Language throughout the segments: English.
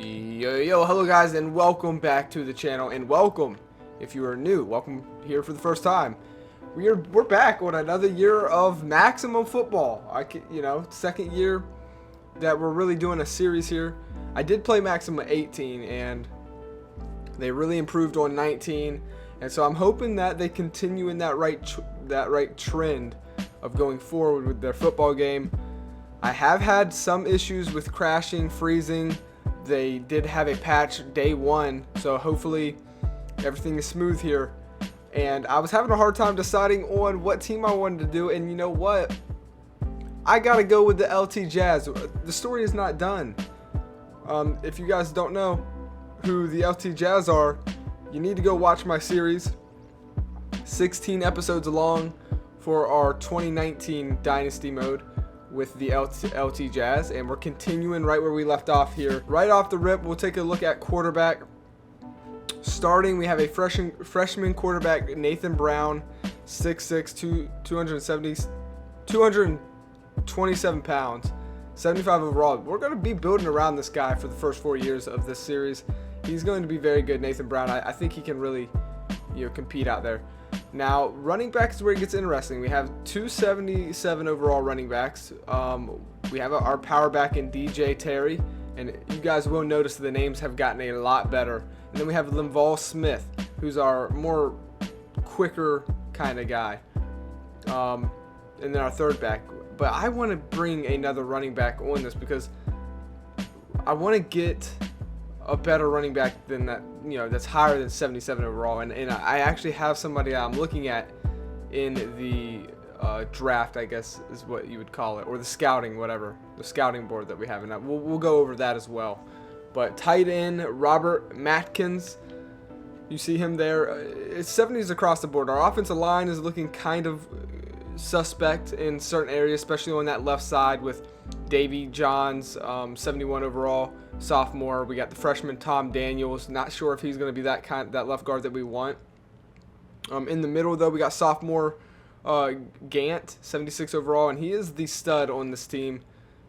Hello guys, and welcome back to the channel, and welcome if you are new. Welcome here for the first time. We're back on another year of Maximum Football. Second year that we're really doing a series here. I did play Maximum 18, and they really improved on 19, and so I'm hoping that they continue in that right trend of going forward with their football game. I have had some issues with crashing, freezing. They did have a patch day one, so hopefully everything is smooth here. And I was having a hard time deciding on what team I wanted to do, and you know what? I gotta go with the LT Jazz. The story is not done. If you guys don't know who the LT Jazz are, you need to go watch my series. 16 episodes long for our 2019 Dynasty mode with the LT Jazz, and we're continuing right where we left off here. Right off the rip, we'll take a look at quarterback. Starting, we have a freshman quarterback, Nathan Brown, 6'6", 227 pounds, 75 overall. We're going to be building around this guy for the first 4 years of this series. He's going to be very good, Nathan Brown. I think he can really, compete out there. Now, running back is where it gets interesting. We have 277 overall running backs. We have our power back in DJ Terry, and you guys will notice the names have gotten a lot better. And then we have Linval Smith, who's our more quicker kind of guy. And then our third back. But I want to bring another running back on this because I want to get a better running back than that, that's higher than 77 overall. And I actually have somebody I'm looking at in the draft, I guess is what you would call it, or the scouting, whatever, the scouting board that we have. And we'll go over that as well. But tight end, Robert Matkins, you see him there. It's 70s across the board. Our offensive line is looking kind of suspect in certain areas, especially on that left side with Davy Johns, 71 overall, sophomore. We got the freshman Tom Daniels. Not sure if he's going to be that left guard that we want. In the middle, though, we got sophomore Gant, 76 overall, and he is the stud on this team.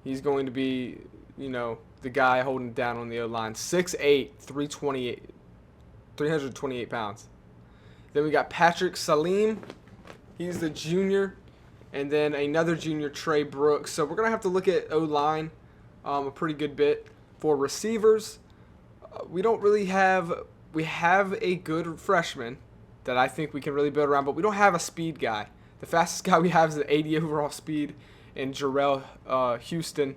He's going to be, the guy holding it down on the O-line. 6'8", 328 pounds. Then we got Patrick Salim. He's the junior. And then another junior, Trey Brooks. So we're going to have to look at O-line a pretty good bit. For receivers, we don't really have – we have a good freshman that I think we can really build around, but we don't have a speed guy. The fastest guy we have is the 80 overall speed in Jarrell Houston.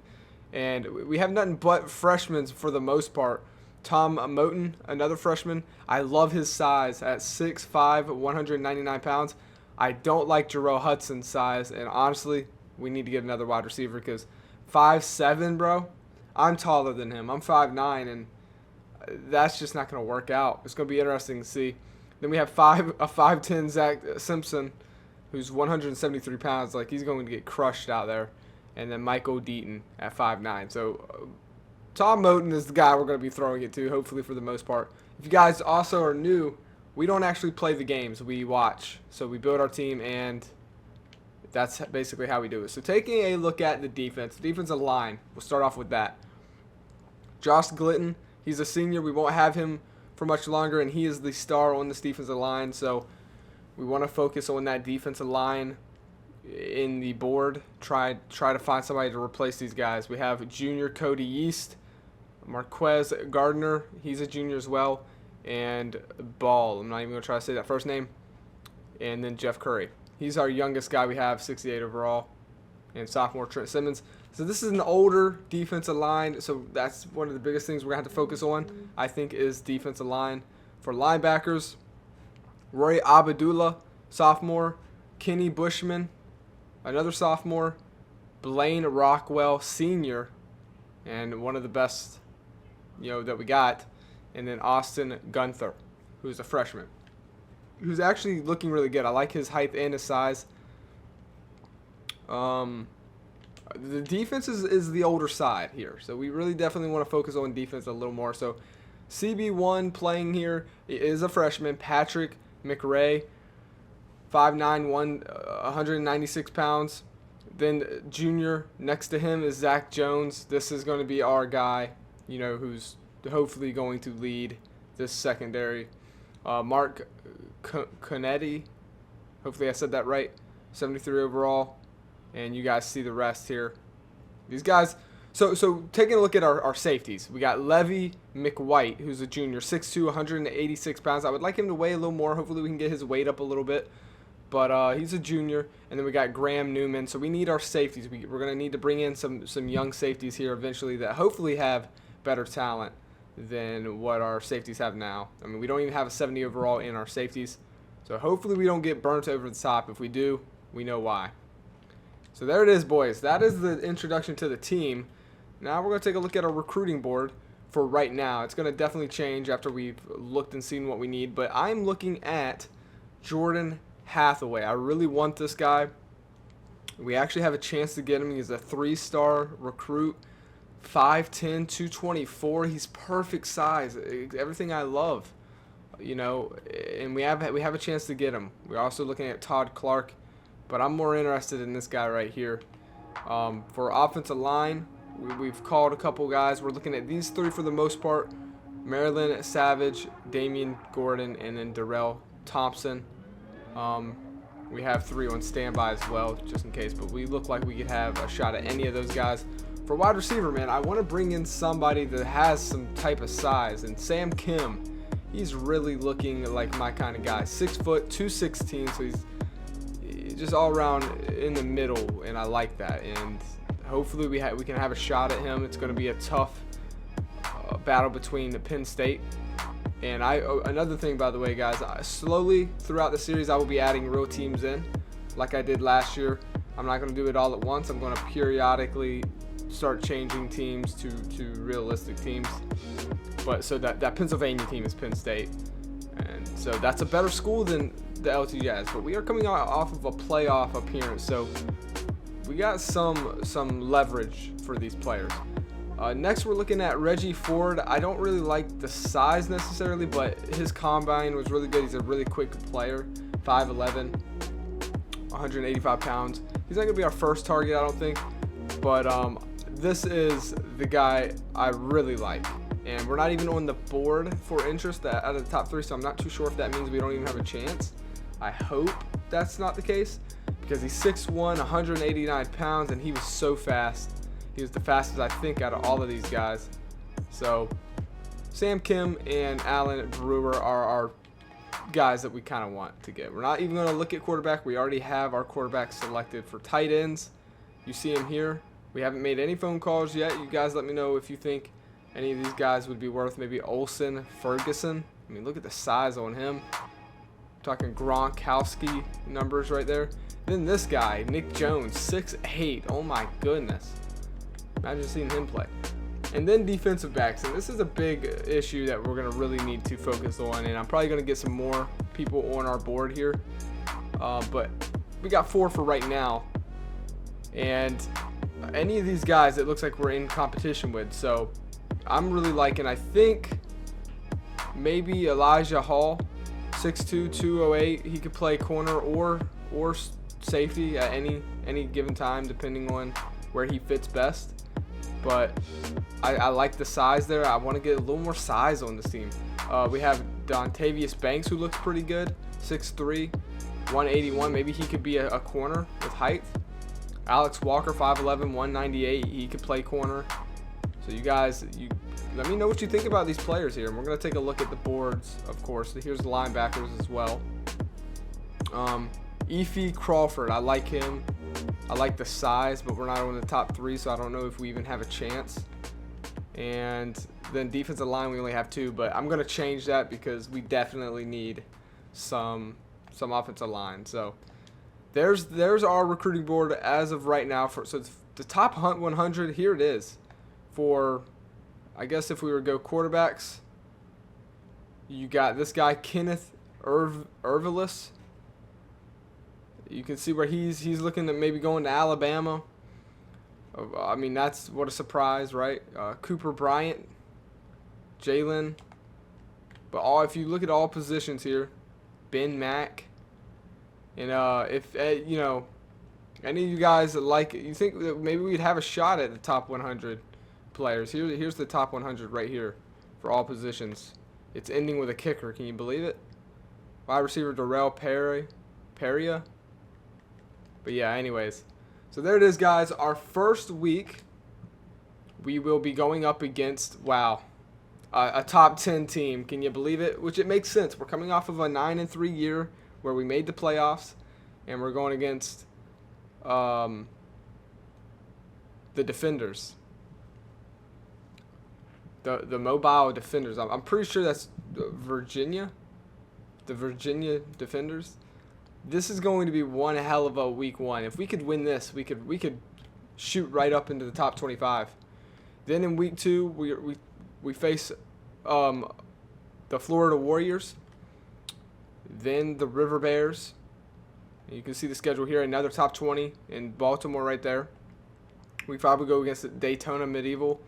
And we have nothing but freshmen for the most part. Tom Moten, another freshman. I love his size at 6'5", 199 pounds. I don't like Jarrell Hudson's size, and honestly, we need to get another wide receiver because 5'7", bro, I'm taller than him. I'm 5'9", and that's just not going to work out. It's going to be interesting to see. Then we have a 5'10" Zach Simpson, who's 173 pounds. Like, he's going to get crushed out there. And then Michael Deaton at 5'9". So Tom Moten is the guy we're going to be throwing it to, hopefully for the most part. If you guys also are new, we don't actually play the games. We watch. So we build our team, and that's basically how we do it. So taking a look at the defensive line, we'll start off with that. Josh Glitton, he's a senior. We won't have him for much longer, and he is the star on this defensive line. So we want to focus on that defensive line in the board. Try to find somebody to replace these guys. We have junior Cody Yeast, Marquez Gardner, he's a junior as well, and Ball, I'm not even going to try to say that first name, and then Jeff Curry. He's our youngest guy we have, 68 overall, and sophomore Trent Simmons. So this is an older defensive line, so that's one of the biggest things we're going to have to focus on, I think, is defensive line. For linebackers, Roy Abdullah, sophomore, Kenny Bushman, another sophomore, Blaine Rockwell, senior, and one of the best, that we got, and then Austin Gunther, who's a freshman, who's actually looking really good. I like his height and his size. The defense is the older side here, so we really definitely want to focus on defense a little more. So CB1 playing here is a freshman, Patrick McRae, 5'9", 196 pounds. Then junior next to him is Zach Jones. This is going to be our guy, who's hopefully going to lead this secondary. Mark Conetti, hopefully I said that right, 73 overall, and you guys see the rest here. These guys, so taking a look at our safeties, we got Levy McWhite, who's a junior, 6'2", 186 pounds. I would like him to weigh a little more. Hopefully we can get his weight up a little bit, but he's a junior. And then we got Graham Newman. So we need our safeties. We're going to need to bring in some young safeties here eventually that hopefully have better talent than what our safeties have now. I mean, we don't even have a 70 overall in our safeties. So hopefully we don't get burnt over the top. If we do, we know why. So there it is, boys. That is the introduction to the team. Now we're going to take a look at our recruiting board for right now. It's going to definitely change after we've looked and seen what we need. But I'm looking at Jordan Hathaway. I really want this guy. We actually have a chance to get him. He's a 3-star recruit. 5'10", 224. He's perfect size. Everything I love, you know. And we have a chance to get him. We're also looking at Todd Clark, but I'm more interested in this guy right here. For offensive line, we've called a couple guys. We're looking at these three for the most part: Maryland Savage, Damian Gordon, and then Darrell Thompson. We have 3 on standby as well, just in case. But we look like we could have a shot at any of those guys. For wide receiver, man, I want to bring in somebody that has some type of size. And Sam Kim, he's really looking like my kind of guy. 6 foot, 216, so he's just all around in the middle, and I like that. And hopefully we can have a shot at him. It's going to be a tough battle between Penn State. And another thing, by the way, guys, slowly throughout the series, I will be adding real teams in, like I did last year. I'm not going to do it all at once. I'm going to periodically start changing teams to realistic teams. But so that Pennsylvania team is Penn State, and so that's a better school than the LT Jazz. But we are coming off of a playoff appearance, so we got some leverage for these players. Next, we're looking at Reggie Ford. I don't really like the size necessarily, but his combine was really good. He's a really quick player, 5'11", 185 pounds. He's not going to be our first target, I don't think, but this is the guy I really like. And we're not even on the board for interest out of the top 3, so I'm not too sure if that means we don't even have a chance. I hope that's not the case, because he's 6'1", 189 pounds, and he was so fast. He was the fastest, I think, out of all of these guys. So Sam Kim and Alan Brewer are our guys that we kind of want to get. We're not even going to look at quarterback. We already have our quarterback selected. For tight ends, you see him here. We haven't made any phone calls yet. You guys let me know if you think any of these guys would be worth maybe OLSEN, Ferguson. I mean, look at the size on him. I'm talking Gronkowski numbers right there. Then this guy, Nick Jones, 6'8". Oh my goodness. Imagine seeing him play. And then defensive backs. And this is a big issue that we're going to really need to focus on. And I'm probably going to get some more people on our board here. But we got 4 for right now. And any of these guys, it looks like we're in competition with. So I'm really liking, I think, maybe Elijah Hall, 6'2", 208. He could play corner or safety at any given time, depending on where he fits best. But I like the size there. I want to get a little more size on this team. We have Dontavius Banks, who looks pretty good, 6'3", 181. Maybe he could be a corner with height. Alex Walker, 5'11", 198. He could play corner. So you guys, let me know what you think about these players here. And we're going to take a look at the boards, of course. Here's the linebackers as well. Efe Crawford, I like him. I like the size, but we're not on the top 3, so I don't know if we even have a chance. And then defensive line, we only have 2, but I'm going to change that because we definitely need some offensive line. So there's our recruiting board as of right now. So the top 100, here it is. For, I guess if we were to go quarterbacks, you got this guy, Kenneth Ervilis. You can see where he's looking at maybe going to Alabama. I mean, that's what a surprise, right? Cooper Bryant, Jalen. But if you look at all positions here, Ben Mack. And if you know, any of you guys like, you think that maybe we'd have a shot at the top 100 players. Here's the top 100 right here for all positions. It's ending with a kicker. Can you believe it? Wide receiver Darrell Peria. But yeah, anyways. So there it is, guys. Our first week, we will be going up against, wow, a top 10 team. Can you believe it? Which it makes sense. We're coming off of a 9-3 year where we made the playoffs, and we're going against the Defenders. The Mobile Defenders. I'm pretty sure that's Virginia. The Virginia Defenders. This is going to be one hell of a week one. If we could win this, we could shoot right up into the top 25. Then in week 2, we face the Florida Warriors. Then the River Bears. You can see the schedule here. Another top 20 in Baltimore right there. We probably go against the Daytona Medieval,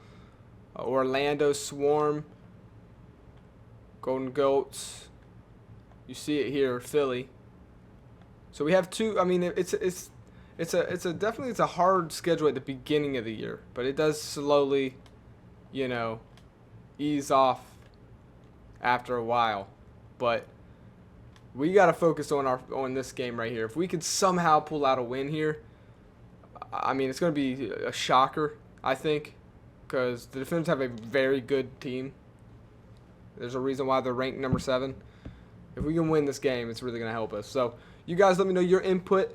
Orlando Swarm, Golden Goats. You see it here, Philly. So we have 2. I mean, it's definitely a hard schedule at the beginning of the year, but it does slowly, ease off after a while. But we got to focus on this game right here. If we could somehow pull out a win here, I mean, it's going to be a shocker, I think, because the Defenders have a very good team. There's a reason why they're ranked number 7. If we can win this game, it's really going to help us. So you guys let me know your input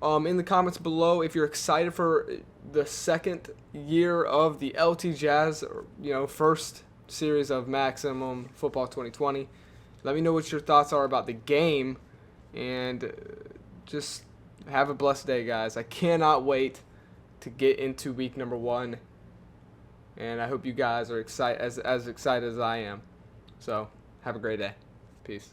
in the comments below. If you're excited for the second year of the LT Jazz, first series of Maximum Football 2020. Let me know what your thoughts are about the game, and just have a blessed day, guys. I cannot wait to get into week number 1, and I hope you guys are as excited as I am. So have a great day. Peace.